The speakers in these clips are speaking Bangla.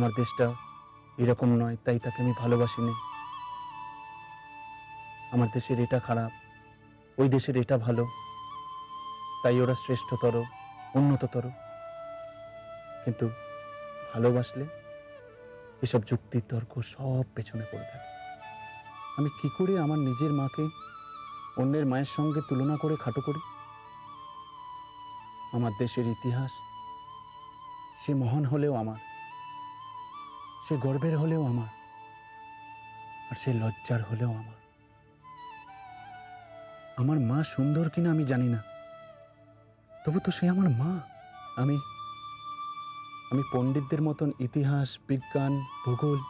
আমার দেশটা এরকম নয় তাই তাকে আমি ভালোবাসিনি। আমার দেশের এটা খারাপ, ওই দেশের এটা ভালো, তাই ওরা শ্রেষ্ঠতর, উন্নততর। কিন্তু ভালোবাসলে এসব যুক্তির তর্ক সব পেছনে পড়ে থাকে। আমি কি করে আমার নিজের মাকে অন্যের মায়ের সঙ্গে তুলনা করে খাটো করি? আমার দেশের ইতিহাস সে মহান হলেও আমার, সে গর্বের হলেও আমার, আর সে লজ্জার হলেও আমার। আমার মা সুন্দর কিনা আমি জানি না, তবু তো সে আমার মা। আমি আমি পণ্ডিতদের মতন ইতিহাস, বিজ্ঞান, ভূগোল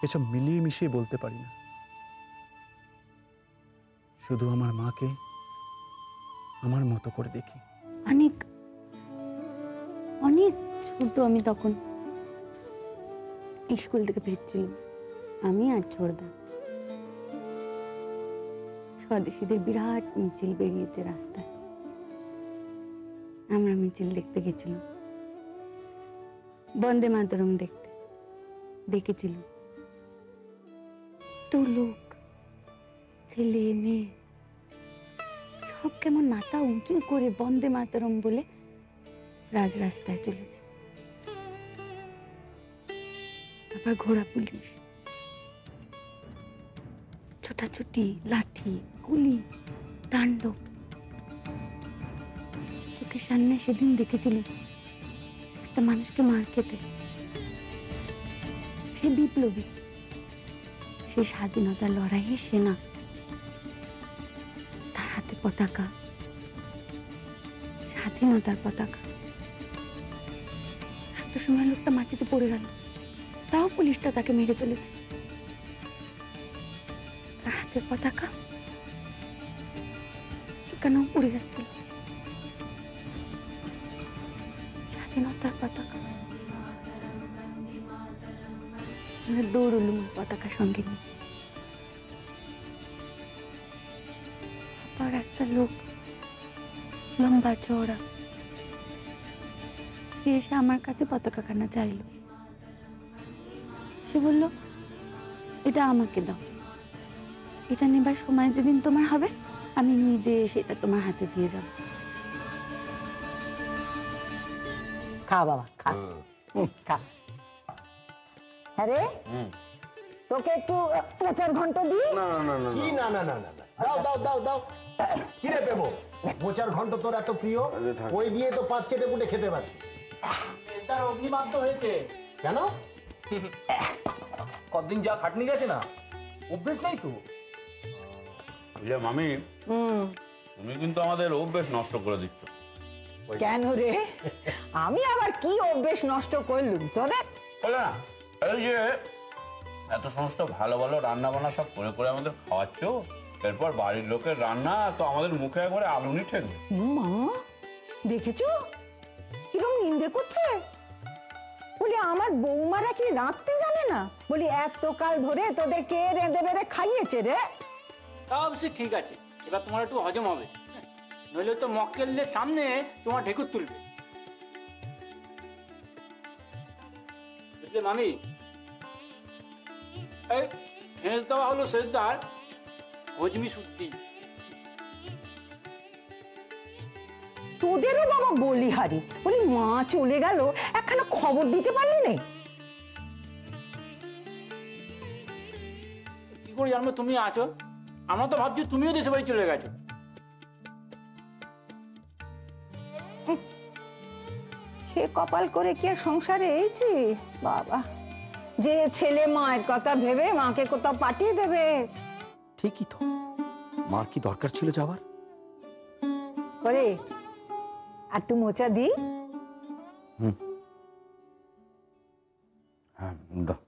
এসব মিলিয়ে মিশিয়ে বলতে পারি না। শুধু আমার মাকে আমার মতো করে দেখি। অনেক অনেক ছোট আমি তখন, স্কুল থেকে ফিরছিলাম আমি আর ছোড়দা। স্বদেশীদের বিরাট মিছিল বেরিয়েছে রাস্তায়, আমরা মিছিল দেখতে গেছিলাম, বন্দে মাতরম দেখতে। দেখেছিলাম তো লোক, ছেলে মেয়ে সব কেমন মাথা উঁচু করে বন্দে মাতরম বলে রাস্তায় চলেছে। আবার ঘোড়া পুলিশ, ছোটাছুটি, লাঠি, গুলি, তাণ্ডব। চোখের সামনে সেদিন দেখেছিল একটা মানুষকে মার খেতে। সে বিপ্লবী, সে স্বাধীনতার লড়াইয়ে সেনা, তার হাতে পতাকা, স্বাধীনতার পতাকা। একটা সময় লোকটা মাটিতে পড়ে গেল, তাও পুলিশটা তাকে মেরে ফেলেছে। তার হাতের পতাকা কেন উড়ে যাচ্ছিল, স্বাধীনতার পতাকা। আমরা দৌড়লুম পতাকা সঙ্গে নিয়ে। আবার একটা লোক, লম্বা চওড়া, সে এসে আমার কাছে পতাকা খানা চাইল। সে বলল, এটা আমাকে দাও, এটা নেবার সময় যেদিন তোমার হবে আমি নিজে সেটা তোমার হাতে দিয়ে যাব। খা বাবা, খা খা। আরে তোকে একটু মোচার ঘন্ট দিই। কি না না না না না, দাও দাও দাও দাও। কি রে পেবো, মোচার ঘন্ট তোর এত প্রিয়, ওই দিয়ে তো 5 চেটে পুটে খেতে পারতি। তার অগ্নিবাদ্য হয়েছে কেন? কতদিন যা খাটনি গেছে না, অভ্যেস নেই তো। মামি, তুমি কিন্তু আমাদের অভ্যেস নষ্ট করে দিচ্ছ। কেন রে, আমি আবার কি অভ্যেস নষ্ট করলুম তোদের? বলে না, এই যে এত সমস্ত ভালো ভালো রান্না বান্না সব করে করে আমাদের খাওয়াচ্ছ, এরপর বাড়ির লোকের রান্না তো আমাদের মুখে একবারে আগুনই ঠেকবে। মা দেখেছো কিরম নিন্দে করছে, বলি আমার বৌমারা কি রাঁধতে জানে না? বলি এতকাল ধরে তোদের কে রেঁধে বেড়ে খাইয়েছে রে? তা অবশ্যই ঠিক আছে, এবার তোমার একটু হজম হবে, নইলে তো মক্কেলদের সামনে তোমার ঢেকুর তুলবে, বুঝলে মামি? এই হেঁস দেওয়া হলো শেষদার হজমি শুদ্ধি। তোদেরও বাবা বলিহারি, বলি মা চলে গেল একখানা খবর দিতে পারলি নে? কি করে জানবো তুমি আছো? আমরা তো ভাবছি তুমিও দেশে বাড়ি চলে গেছো। সে কপাল করে কি আর সংসারে এইছি বাবা, যে ছেলে মায়ের কথা ভেবে মাকে কোথাও পাঠিয়ে দেবে। ঠিকই তো, মার কি দরকার ছিল যাওয়ার? করে আর একটু মোচা দি। হ্যাঁ, দাও।